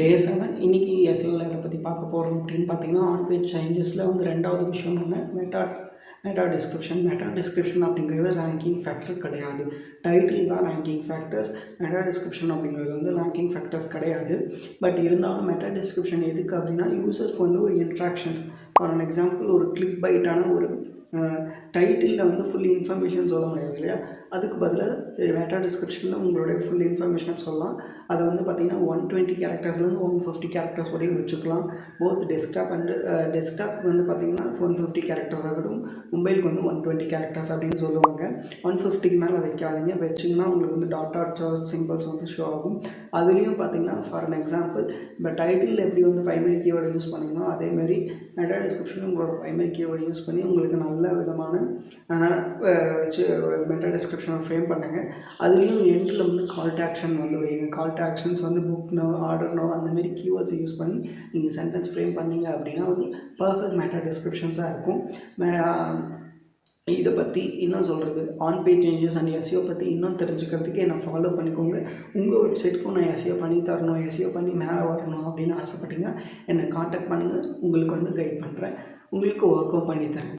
டே 7 இன்னைக்கு எஸ்இஓல எதை பற்றி பார்க்க போகிறோம் அப்படின்னு பார்த்தீங்கன்னா, ஆன் பேஜ் சேஞ்சஸில் வந்து ரெண்டாவது விஷயம் என்ன மெட்டா டிஸ்கிரிப்ஷன் அப்படிங்கிறது ரேங்கிங் ஃபேக்டர் கிடையாது. டைட்டில் தான் ரேங்கிங் ஃபேக்டர்ஸ். மெட்டா டிஸ்கிரிப்ஷன் அப்படிங்கிறது வந்து ரேங்கிங் ஃபேக்டர்ஸ் கிடையாது. பட் இருந்தாலும் மெட்டா டிஸ்கிரிப்ஷன் எதுக்கு அப்படின்னா, யூசருக்கு வந்து ஒரு இன்ட்ராக்ஷன்ஸ், ஃபார் அன் எக்ஸாம்பிள் ஒரு கிளிக் பைட்டான ஒரு டைட்டிலில் வந்து ஃபுல் இன்ஃபர்மேஷன் சொல்ல முடியாது இல்லையா? அதுக்கு பதிலாக மெட்டா டிஸ்கிரிப்ஷனில் உங்களுடைய ஃபுல் இன்ஃபர்மேஷன் சொல்லலாம். அதை வந்து பார்த்திங்கன்னா 120 கேரக்டர்ஸ்லேருந்து 150 கேரக்டர்ஸ் வரையும் வச்சுக்கலாம். போத் டெஸ்க்டாப் வந்து பார்த்திங்கன்னா 150 கேரக்டர்ஸ் ஆகட்டும், மொபைலுக்கு வந்து 120 கேரக்டர்ஸ் அப்படின்னு சொல்லுவாங்க. 150க்கு மேலே வைக்காதீங்க. வச்சிங்கன்னா உங்களுக்கு வந்து டாட் சிம்பிள்ஸ் வந்து ஷோ ஆகும். அதுலேயும் பார்த்திங்கன்னா ஃபார் அன் எக்ஸாம்பிள், இப்போ டைட்டில் எப்படி வந்து ப்ரைமரி கீவேர்டு யூஸ் பண்ணிங்கன்னா, அதேமாதிரி மெட்டா டிஸ்கிரிப்ஷன் உங்களோட ப்ரைமரி கீவேர்டு யூஸ் பண்ணி உங்களுக்கு நல்ல விதமான வச்சு ஒரு மெட்டா டிஸ்கிரிப்ஷனை ஃப்ரேம் பண்ணுங்கள். அதுலேயும் எண்டில் வந்து கால் டு ஆக்ஷன் வந்து வைங்க. கால் டு ஆக்ஷன்ஸ் வந்து புக் நோ, ஆர்டர் நோ, அந்தமாரி கீவேர்ட்ஸ் யூஸ் பண்ணி நீங்கள் சென்டென்ஸ் ஃப்ரேம் பண்ணிங்க அப்படின்னா வந்து பர்ஃபெக்ட் மெட்டா டிஸ்கிரிப்ஷன்ஸாக இருக்கும். இதை பற்றி இன்னும் சொல்கிறது, on page changes and SEO பற்றி இன்னும் தெரிஞ்சுக்கிறதுக்கு என்னை ஃபாலோ பண்ணிக்கோங்க. உங்கள் வெப்சைட்டுக்கும் நான் எஸ்இஓ பண்ணி தரணும், எஸ்இஓ பண்ணி மேலே வரணும் அப்படின்னு ஆசைப்பட்டீங்கன்னா என்னை காண்டாக்ட் பண்ணுங்கள். உங்களுக்கு வந்து கைட் பண்ணுறேன், உங்களுக்கு ஒர்க்கும் பண்ணித்தரேன்.